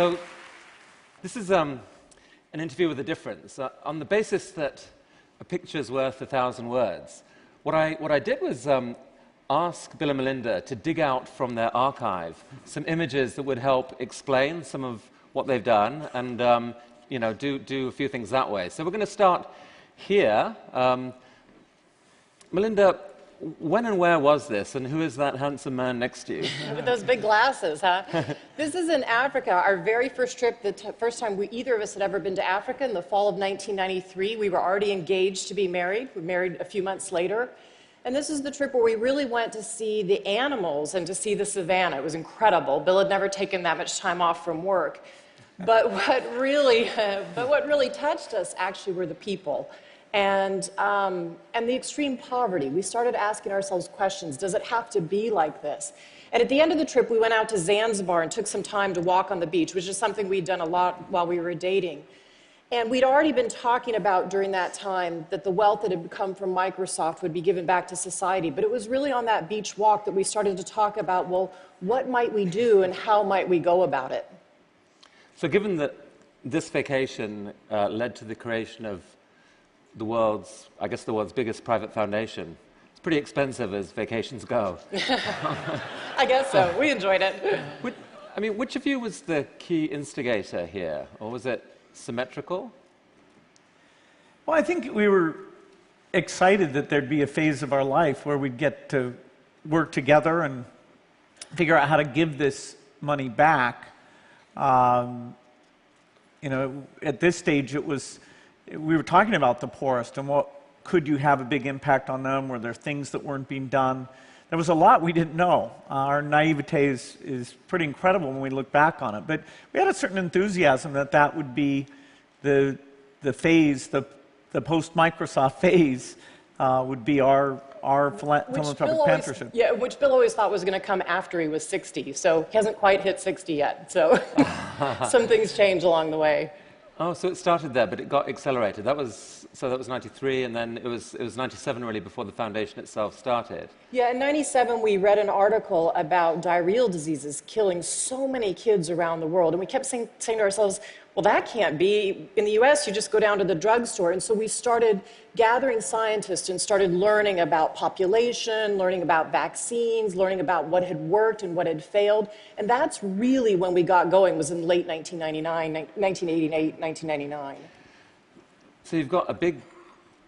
So this is an interview with a difference. On the basis that a picture's worth 1,000 words, what I did was ask Bill and Melinda to dig out from their archive some images that would help explain some of what they've done and do a few things that way. So we're going to start here. Melinda, when and where was this, and who is that handsome man next to you? With those big glasses, huh? This is in Africa, our very first trip, the first time either of us had ever been to Africa in the fall of 1993. We were already engaged to be married. We married a few months later. And this is the trip where we really went to see the animals and to see the savannah. It was incredible. Bill had never taken that much time off from work. But what really touched us actually were the people. And the extreme poverty. We started asking ourselves questions. Does it have to be like this? And at the end of the trip, we went out to Zanzibar and took some time to walk on the beach, which is something we'd done a lot while we were dating. And we'd already been talking about during that time that the wealth that had come from Microsoft would be given back to society. But it was really on that beach walk that we started to talk about, well, what might we do and how might we go about it? So given that this vacation led to the creation of the world's biggest private foundation. It's pretty expensive as vacations go. I guess so. We enjoyed it. Which of you was the key instigator here? Or was it symmetrical? Well, I think we were excited that there'd be a phase of our life where we'd get to work together and figure out how to give this money back. At this stage, we were talking about the poorest and what could you have a big impact on them? Were there things that weren't being done? There was a lot we didn't know. Our naivete is pretty incredible when we look back on it. But we had a certain enthusiasm that would be the phase, the post-Microsoft phase would be our philanthropic partnership. Yeah, which Bill always thought was going to come after he was 60. So he hasn't quite hit 60 yet. So some things changed along the way. Oh, so it started there, but it got accelerated. That was 93, and then it was 97 really before the foundation itself started. Yeah, in 97 we read an article about diarrheal diseases killing so many kids around the world, and we kept saying to ourselves, well, that can't be. In the US, you just go down to the drugstore, and so we started gathering scientists and started learning about population, learning about vaccines, learning about what had worked and what had failed, and that's really when we got going, was in late 1988, 1999. So you've got a big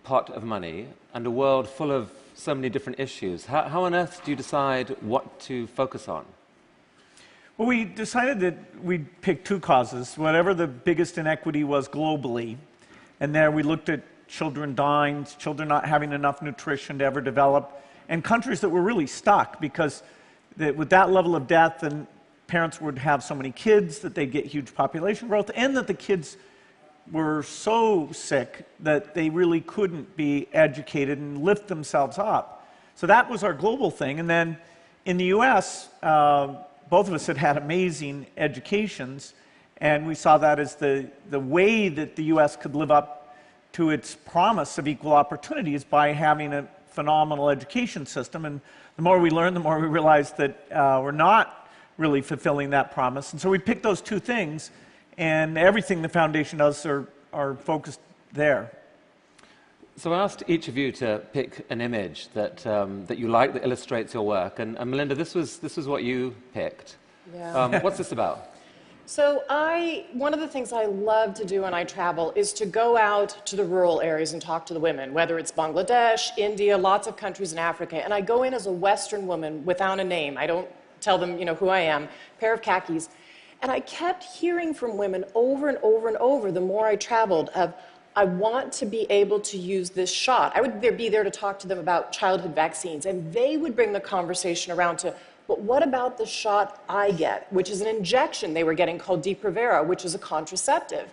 pot of money and a world full of so many different issues. How on earth do you decide what to focus on? Well, we decided that we'd pick two causes, whatever the biggest inequity was globally. And there we looked at children dying, children not having enough nutrition to ever develop, and countries that were really stuck because with that level of death, then parents would have so many kids that they'd get huge population growth, and that the kids were so sick that they really couldn't be educated and lift themselves up. So that was our global thing. And then in the US, both of us had amazing educations, and we saw that as the way that the US could live up to its promise of equal opportunities by having a phenomenal education system. And the more we learned, the more we realized that we're not really fulfilling that promise. And so we picked those two things, and everything the foundation does are focused there. So I asked each of you to pick an image that you like that illustrates your work, and Melinda, this was what you picked. Yeah. What's this about? So one of the things I love to do when I travel is to go out to the rural areas and talk to the women, whether it's Bangladesh, India, lots of countries in Africa, and I go in as a Western woman without a name. I don't tell them, who I am, pair of khakis. And I kept hearing from women over and over and over the more I traveled of, I want to be able to use this shot. I would be there to talk to them about childhood vaccines, and they would bring the conversation around to, but what about the shot I get, which is an injection they were getting called Depo-Provera, which is a contraceptive.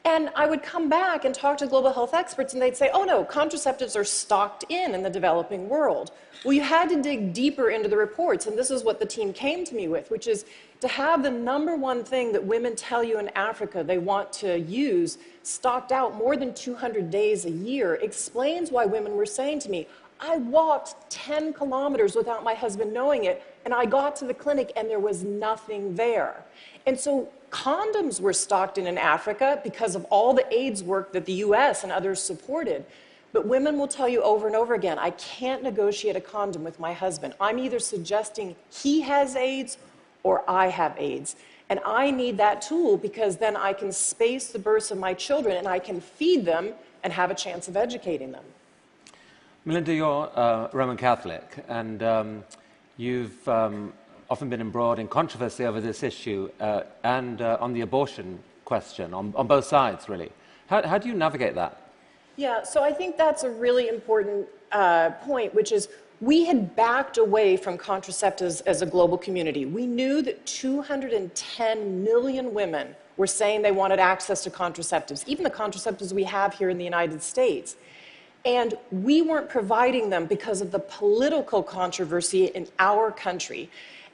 And I would come back and talk to global health experts, and they'd say, oh no, contraceptives are stocked in the developing world. Well, you had to dig deeper into the reports, and this is what the team came to me with, which is to have the #1 thing that women tell you in Africa they want to use stocked out more than 200 days a year explains why women were saying to me, I walked 10 kilometers without my husband knowing it, and I got to the clinic and there was nothing there. And so condoms were stocked in Africa because of all the AIDS work that the US and others supported. But women will tell you over and over again, I can't negotiate a condom with my husband. I'm either suggesting he has AIDS or I have AIDS. And I need that tool because then I can space the births of my children and I can feed them and have a chance of educating them. Melinda, you're Roman Catholic, and you've often been embroiled in controversy over this issue and on the abortion question, on both sides, really. How do you navigate that? Yeah, so I think that's a really important point, which is we had backed away from contraceptives as a global community. We knew that 210 million women were saying they wanted access to contraceptives, even the contraceptives we have here in the United States. And we weren't providing them because of the political controversy in our country.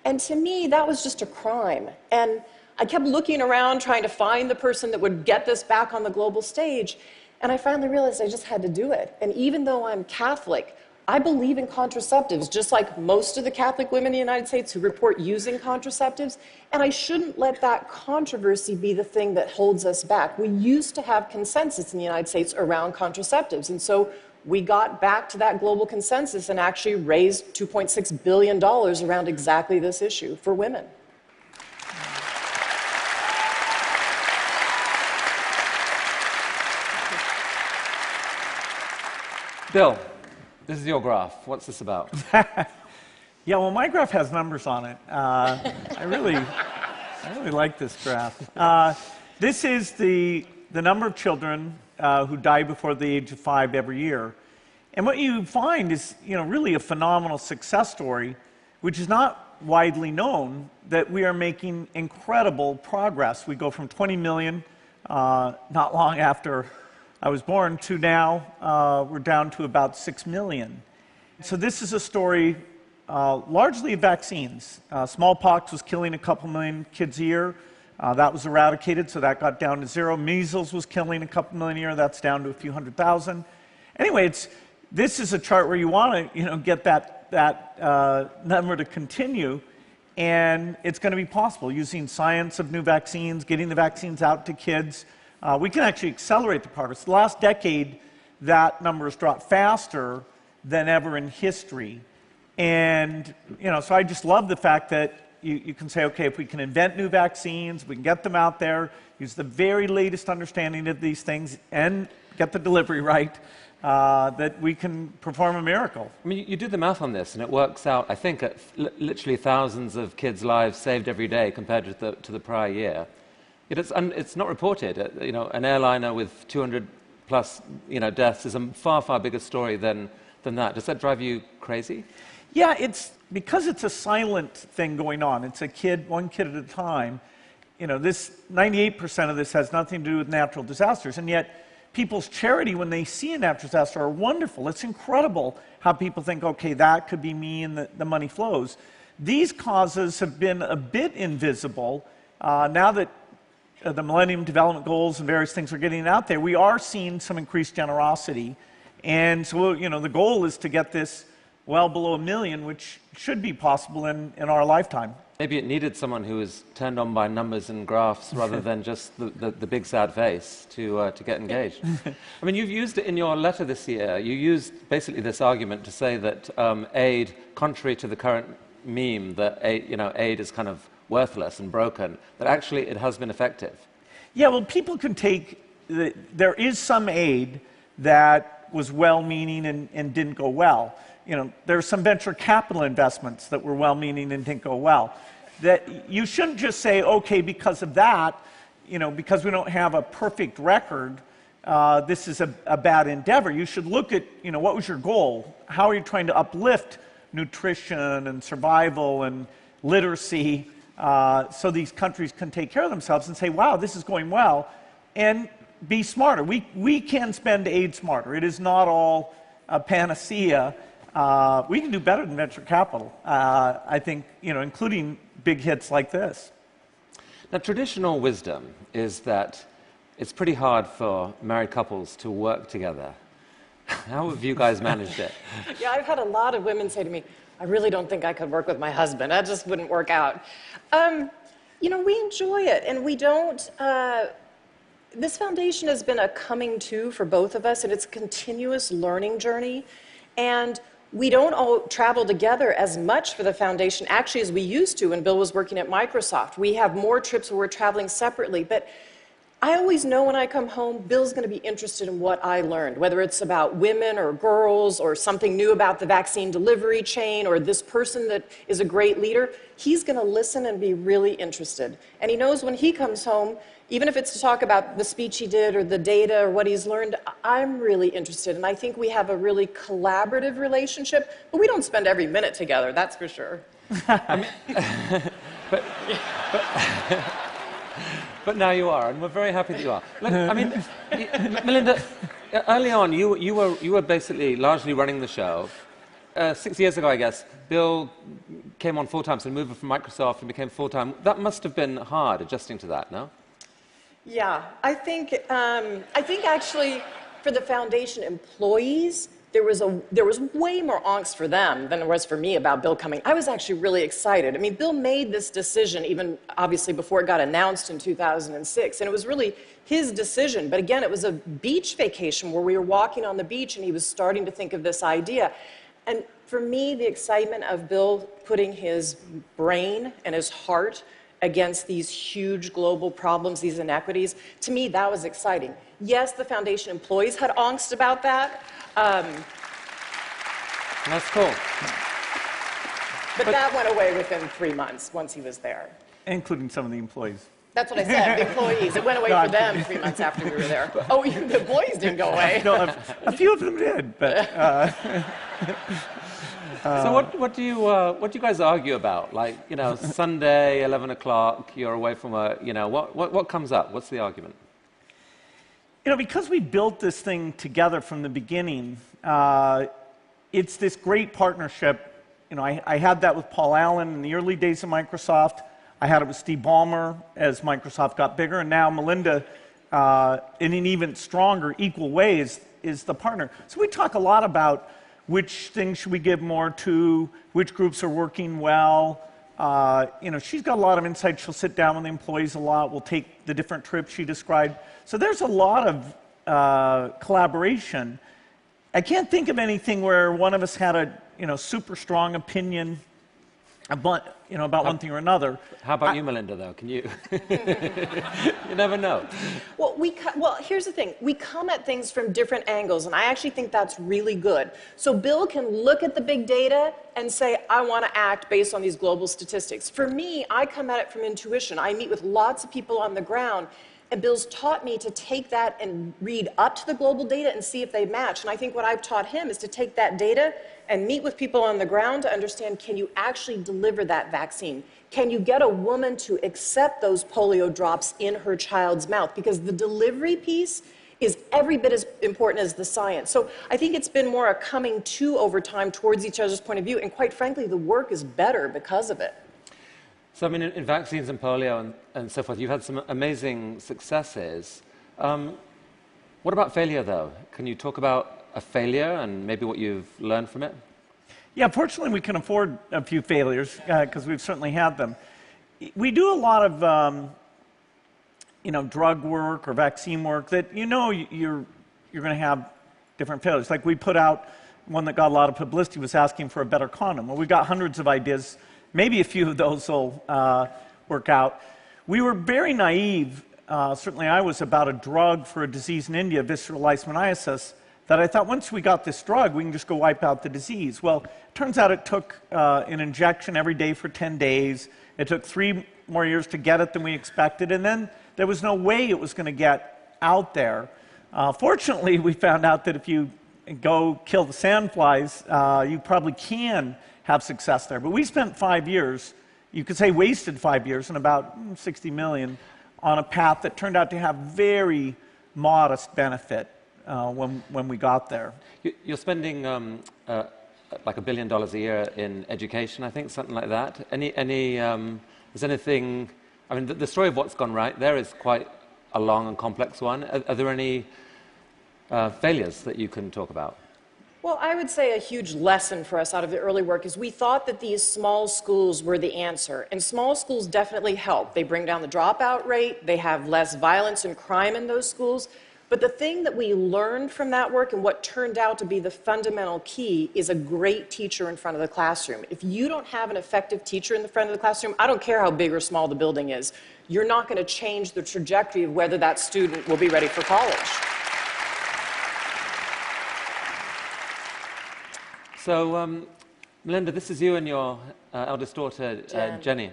And to me, that was just a crime. And I kept looking around trying to find the person that would get this back on the global stage. And I finally realized I just had to do it. And even though I'm Catholic, I believe in contraceptives, just like most of the Catholic women in the United States who report using contraceptives. And I shouldn't let that controversy be the thing that holds us back. We used to have consensus in the United States around contraceptives. And so we got back to that global consensus and actually raised $2.6 billion around exactly this issue for women. Bill, this is your graph. What's this about? Yeah, well, my graph has numbers on it. I really like this graph. This is the number of children who die before the age of 5 every year. And what you find is, really a phenomenal success story, which is not widely known, that we are making incredible progress. We go from 20 million not long after I was born to now we're down to about 6 million. So this is a story largely of vaccines. Smallpox was killing a couple million kids a year. That was eradicated, so that got down to 0. Measles was killing a couple million a year. That's down to a few 100,000. Anyway, this is a chart where you want to, get that number to continue, and it's going to be possible using science of new vaccines, getting the vaccines out to kids. We can actually accelerate the progress. The last decade, that number has dropped faster than ever in history. And, so I just love the fact that you can say, okay, if we can invent new vaccines, we can get them out there, use the very latest understanding of these things, and get the delivery right, that we can perform a miracle. I mean, you do the math on this, and it works out, I think, at literally thousands of kids' lives saved every day compared to the prior year. It's not reported. An airliner with 200 plus deaths is a far, far bigger story than that. Does that drive you crazy? Yeah, because it's a silent thing going on. It's one kid at a time. This 98% of this has nothing to do with natural disasters, and yet people's charity when they see a natural disaster are wonderful. It's incredible how people think, okay, that could be me, and the money flows. These causes have been a bit invisible. Now that the Millennium Development Goals and various things are getting out there, we are seeing some increased generosity. And so, the goal is to get this well below 1 million, which should be possible in our lifetime. Maybe it needed someone who was turned on by numbers and graphs rather than just the big sad face to get engaged. I mean, you've used it in your letter this year. You used basically this argument to say that aid, contrary to the current meme that aid is kind of worthless and broken, that actually it has been effective. Yeah, well, people can take there is some aid that was well-meaning and didn't go well. There are some venture capital investments that were well-meaning and didn't go well. That you shouldn't just say, okay, because of that, because we don't have a perfect record, this is a bad endeavor. You should look at, what was your goal? How are you trying to uplift nutrition and survival and literacy so these countries can take care of themselves and say, wow, this is going well, and be smarter. We can spend aid smarter. It is not all a panacea. We can do better than venture capital, I think, including big hits like this. Now, traditional wisdom is that it's pretty hard for married couples to work together. How have you guys managed it? Yeah, I've had a lot of women say to me, I really don't think I could work with my husband. That just wouldn't work out. You know, we enjoy it, and we don't. This foundation has been a coming to for both of us, and it's a continuous learning journey. And we don't all travel together as much for the foundation, actually, as we used to when Bill was working at Microsoft. We have more trips where we're traveling separately, but I always know when I come home, Bill's going to be interested in what I learned, whether it's about women or girls or something new about the vaccine delivery chain or this person that is a great leader. He's going to listen and be really interested. And he knows when he comes home, even if it's to talk about the speech he did or the data or what he's learned, I'm really interested. And I think we have a really collaborative relationship, but we don't spend every minute together, that's for sure. But now you are, and we're very happy that you are. Look, I mean, Melinda, early on, you were basically largely running the show. 6 years ago, I guess, Bill came on full-time, so moved from Microsoft and became full-time. That must have been hard, adjusting to that, no? Yeah, I think actually for the foundation employees, there was way more angst for them than there was for me about Bill coming. I was actually really excited. I mean, Bill made this decision even obviously before it got announced in 2006, and it was really his decision. But again, it was a beach vacation where we were walking on the beach and he was starting to think of this idea. And for me, the excitement of Bill putting his brain and his heart against these huge global problems, these inequities, to me, that was exciting. Yes, the foundation employees had angst about that. That's cool. But that went away within 3 months once he was there. Including some of the employees. That's what I said, the employees. It went away for them 3 months after we were there. Oh, the employees didn't go away. No, a few of them did, but... So what do you guys argue about? Like, you know, Sunday, 11 o'clock, you're away from work, you know, what comes up? What's the argument? You know, because we built this thing together from the beginning, it's this great partnership. You know, I had that with Paul Allen in the early days of Microsoft. I had it with Steve Ballmer as Microsoft got bigger, and now Melinda, in an even stronger, equal way, is the partner. So we talk a lot about which things should we give more to, which groups are working well. You know, she's got a lot of insight. She'll sit down with the employees a lot. We'll take the different trips she described. So there's a lot of collaboration. I can't think of anything where one of us had a super strong opinion about, about one thing or another. How about you, Melinda, though? Can you? You never know. Well, here's the thing. We come at things from different angles, and I actually think that's really good. So Bill can look at the big data and say, I want to act based on these global statistics. For me, I come at it from intuition. I meet with lots of people on the ground, and Bill's taught me to take that and read up to the global data and see if they match. And I think what I've taught him is to take that data and meet with people on the ground to understand, can you actually deliver that vaccine? Can you get a woman to accept those polio drops in her child's mouth? Because the delivery piece is every bit as important as the science. So I think it's been more a coming to over time towards each other's point of view. And quite frankly, the work is better because of it. So, I mean, in vaccines and polio and so forth, you've had some amazing successes. What about failure, though? Can you talk about a failure and maybe what you've learned from it? Yeah, fortunately, we can afford a few failures because we've certainly had them. We do a lot of, drug work or vaccine work that you're going to have different failures. Like we put out one that got a lot of publicity was asking for a better condom. Well, we got hundreds of ideas. Maybe a few of those will work out. We were very naive, certainly I was, about a drug for a disease in India, visceral leishmaniasis, that I thought once we got this drug, we can just go wipe out the disease. Well, it turns out it took an injection every day for 10 days. It took 3 more years to get it than we expected, and then there was no way it was going to get out there. Fortunately, we found out that if you go kill the sandflies, you probably can have success there. But we spent 5 years, you could say wasted 5 years, and about 60 million on a path that turned out to have very modest benefit when we got there. You're spending like $1 billion a year in education, I think, something like that. Is anything, I mean, the story of what's gone right there is quite a long and complex one. Are there any failures that you can talk about? Well, I would say a huge lesson for us out of the early work is we thought that these small schools were the answer. And small schools definitely help. They bring down the dropout rate. They have less violence and crime in those schools. But the thing that we learned from that work and what turned out to be the fundamental key is a great teacher in front of the classroom. If you don't have an effective teacher in the front of the classroom, I don't care how big or small the building is, you're not going to change the trajectory of whether that student will be ready for college. So, Melinda, this is you and your eldest daughter, Jen.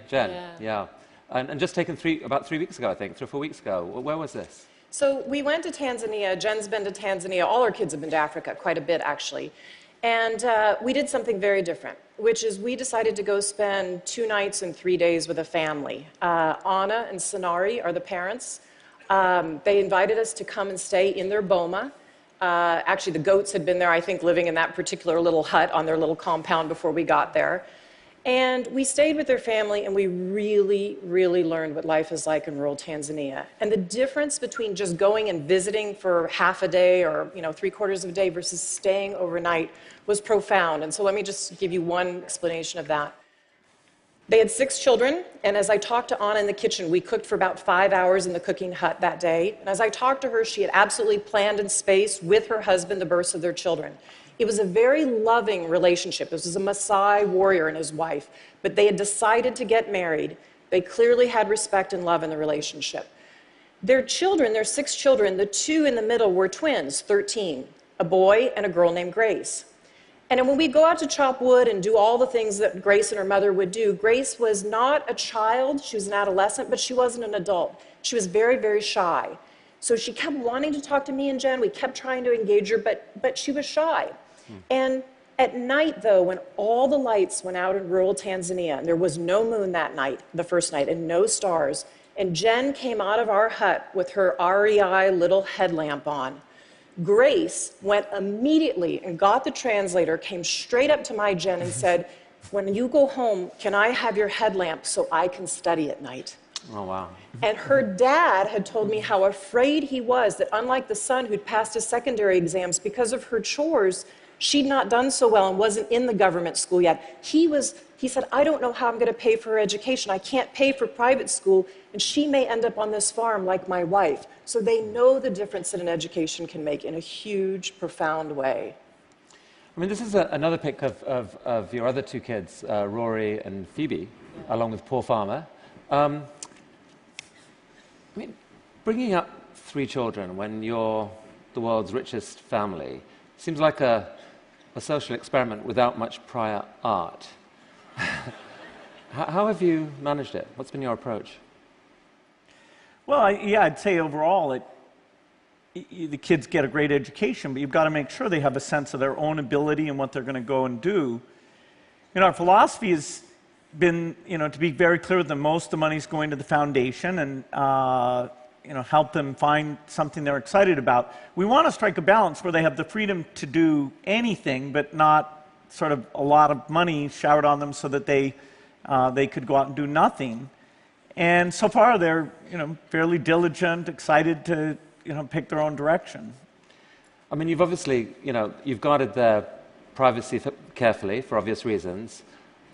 Yeah. And just taken about 3 weeks ago, I think, 3 or 4 weeks ago. Where was this? So we went to Tanzania. Jen's been to Tanzania. All our kids have been to Africa, quite a bit, actually. And we did something very different, which is we decided to go spend 2 nights and 3 days with a family. Anna and Sonari are the parents. They invited us to come and stay in their boma. Actually, the goats had been there, I think, living in that particular little hut on their little compound before we got there. And we stayed with their family, and we really, really learned what life is like in rural Tanzania. And the difference between just going and visiting for half a day or 3/4 of a day versus staying overnight was profound. And so let me just give you one explanation of that. They had 6 children, and as I talked to Anna in the kitchen, we cooked for about 5 hours in the cooking hut that day. And as I talked to her, she had absolutely planned and spaced with her husband the births of their children. It was a very loving relationship. This was a Maasai warrior and his wife, but they had decided to get married. They clearly had respect and love in the relationship. Their children, their 6 children, the 2 in the middle were twins, 13, a boy and a girl named Grace. And when we go out to chop wood and do all the things that Grace and her mother would do, Grace was not a child, she was an adolescent, but she wasn't an adult. She was very, very shy. So she kept wanting to talk to me and Jen. We kept trying to engage her, but she was shy. And at night, though, when all the lights went out in rural Tanzania, and there was no moon that night, the first night, and no stars, and Jen came out of our hut with her REI little headlamp on, Grace went immediately and got the translator, came straight up to my Jen and said, "When you go home, can I have your headlamp so I can study at night?" Oh, wow. And her dad had told me how afraid he was that unlike the son who'd passed his secondary exams, because of her chores, she'd not done so well and wasn't in the government school yet. He said, "I don't know how I'm going to pay for her education. I can't pay for private school, and she may end up on this farm like my wife." So they know the difference that an education can make in a huge, profound way. I mean, this is another pic of your other 2 kids, Rory and Phoebe, along with Paul Farmer. I mean, bringing up 3 children when you're the world's richest family seems like a social experiment without much prior art. How have you managed it? What's been your approach? Well, I'd say overall, the kids get a great education, but you've got to make sure they have a sense of their own ability and what they're going to go and do. Our philosophy has been, to be very clear with them, most of the money's going to the foundation and, help them find something they're excited about. We want to strike a balance where they have the freedom to do anything, but not sort of a lot of money showered on them so that they could go out and do nothing. And so far, they're fairly diligent, excited to pick their own direction. I mean, you've obviously you've guarded their privacy carefully for obvious reasons.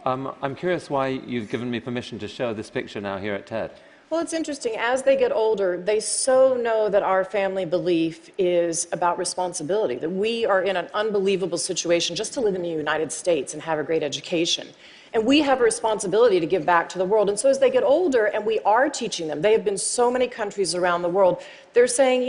I'm curious why you've given me permission to show this picture now here at TED. Well, it's interesting. As they get older, they so know that our family belief is about responsibility, that we are in an unbelievable situation just to live in the United States and have a great education. And we have a responsibility to give back to the world. And so as they get older, and we are teaching them, they have been so many countries around the world, they're saying,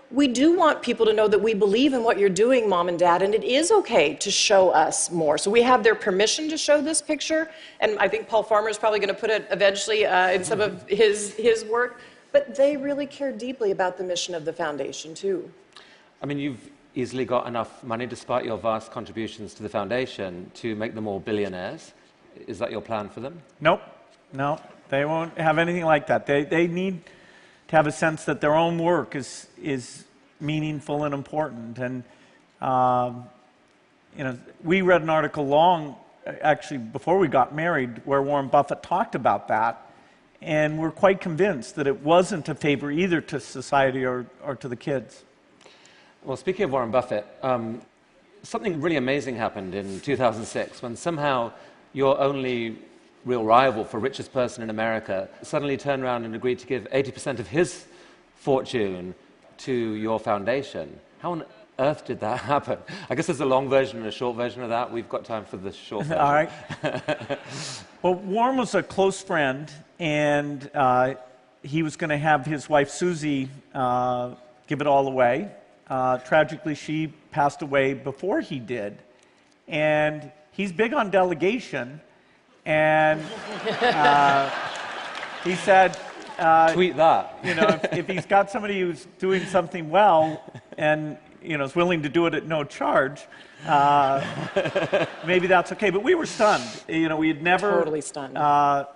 we do want people to know that we believe in what you're doing, Mom and Dad, and it is okay to show us more. So we have their permission to show this picture, and I think Paul Farmer is probably going to put it eventually in some of his work, but they really care deeply about the mission of the foundation, too. I mean, you've easily got enough money, despite your vast contributions to the foundation, to make them all billionaires. Is that your plan for them? Nope. No, they won't have anything like that. They need to have a sense that their own work is meaningful and important. And we read an article actually before we got married, where Warren Buffett talked about that, and we're quite convinced that it wasn't a favor either to society or to the kids. Well, speaking of Warren Buffett, something really amazing happened in 2006 when somehow your only real rival for richest person in America suddenly turned around and agreed to give 80% of his fortune to your foundation. How on earth did that happen? I guess there's a long version and a short version of that. We've got time for the short version. All right. Well, Warren was a close friend, and he was going to have his wife, Susie, give it all away. Tragically, she passed away before he did. And he's big on delegation, and he said... Tweet that. You know, if he's got somebody who's doing something well and, you know, is willing to do it at no charge, maybe that's okay. But we were stunned. You know, we had never Totally stunned.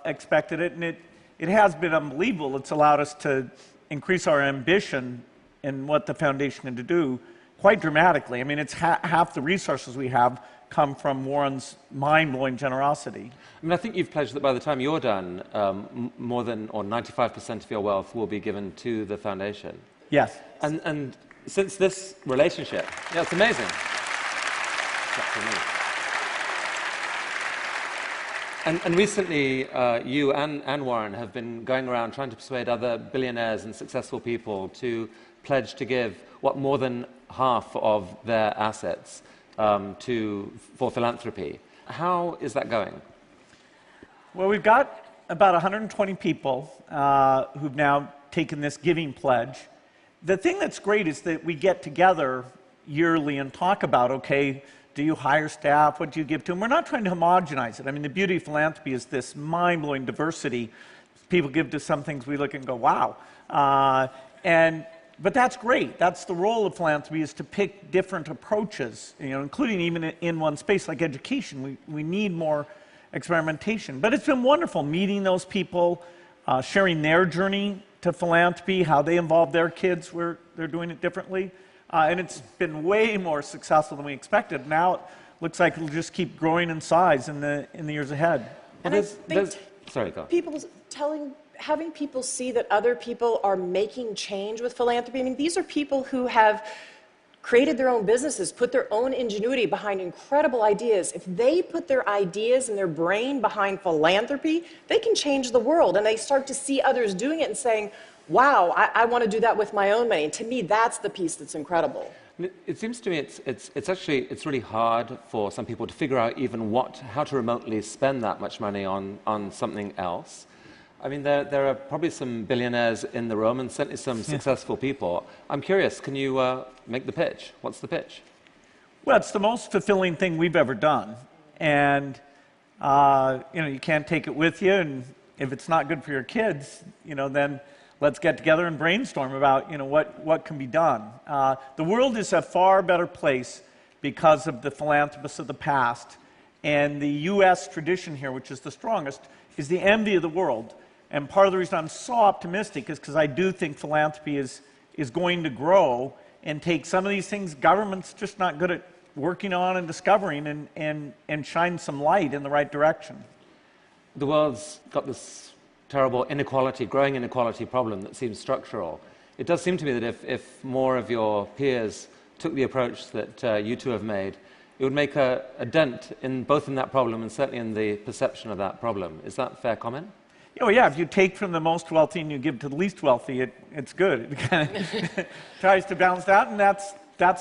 Expected it, and it has been unbelievable. It's allowed us to increase our ambition in what the foundation can do quite dramatically. I mean, it's half the resources we have come from Warren's mind-blowing generosity. I mean, I think you've pledged that by the time you're done, more than, or 95% of your wealth will be given to the foundation. Yes. And since this relationship, yeah, it's amazing. And recently, you and Warren have been going around trying to persuade other billionaires and successful people to pledge to give, more than half of their assets for philanthropy. How is that going? Well, we've got about 120 people who've now taken this giving pledge. The thing that's great is that we get together yearly and talk about, okay, do you hire staff? What do you give to them? We're not trying to homogenize it. I mean, the beauty of philanthropy is this mind-blowing diversity. People give to some things, we look and go, wow. But that's great. That's the role of philanthropy, is to pick different approaches, you know, including even in one space like education. We need more experimentation. But it's been wonderful meeting those people, sharing their journey to philanthropy, how they involve their kids where they're doing it differently. And it's been way more successful than we expected. Now it looks like it'll just keep growing in size in the years ahead. And I think sorry, go. having people see that other people are making change with philanthropy. I mean, these are people who have created their own businesses, put their own ingenuity behind incredible ideas. If they put their ideas and their brain behind philanthropy, they can change the world. And they start to see others doing it and saying, wow, I want to do that with my own money. And to me, that's the piece that's incredible. It seems to me it's really hard for some people to figure out even how to remotely spend that much money on something else. I mean, there are probably some billionaires in the room and certainly some successful people. I'm curious, can you make the pitch? What's the pitch? Well, it's the most fulfilling thing we've ever done. And, you know, you can't take it with you. And if it's not good for your kids, you know, then let's get together and brainstorm about, you know, what can be done. The world is a far better place because of the philanthropists of the past. And the U.S. tradition here, which is the strongest, is the envy of the world. And part of the reason I'm so optimistic is because I do think philanthropy is going to grow and take some of these things government's just not good at working on and discovering and shine some light in the right direction. The world's got this terrible inequality, growing inequality problem that seems structural. It does seem to me that if more of your peers took the approach that you two have made, it would make a dent both in that problem and certainly in the perception of that problem. Is that a fair comment? Oh yeah, if you take from the most wealthy and you give to the least wealthy, it's good. It kind of tries to balance that, and that's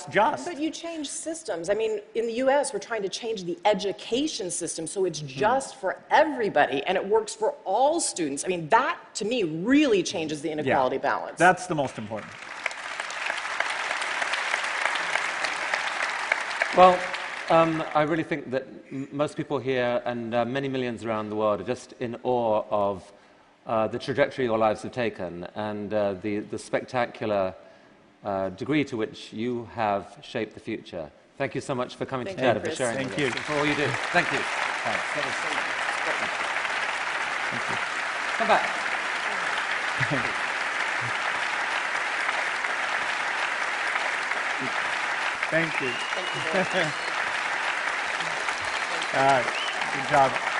just. But you change systems. I mean, in the U.S., we're trying to change the education system so it's just for everybody and it works for all students. I mean, that, to me, really changes the inequality balance. That's the most important. Well, I really think that most people here and many millions around the world are just in awe of the trajectory your lives have taken and the spectacular degree to which you have shaped the future. Thank you so much for coming to TED and for sharing Thank you. for all you do. Thank you. Thanks. That was so Come back. Thank you. Thank you very much. All right. Good job.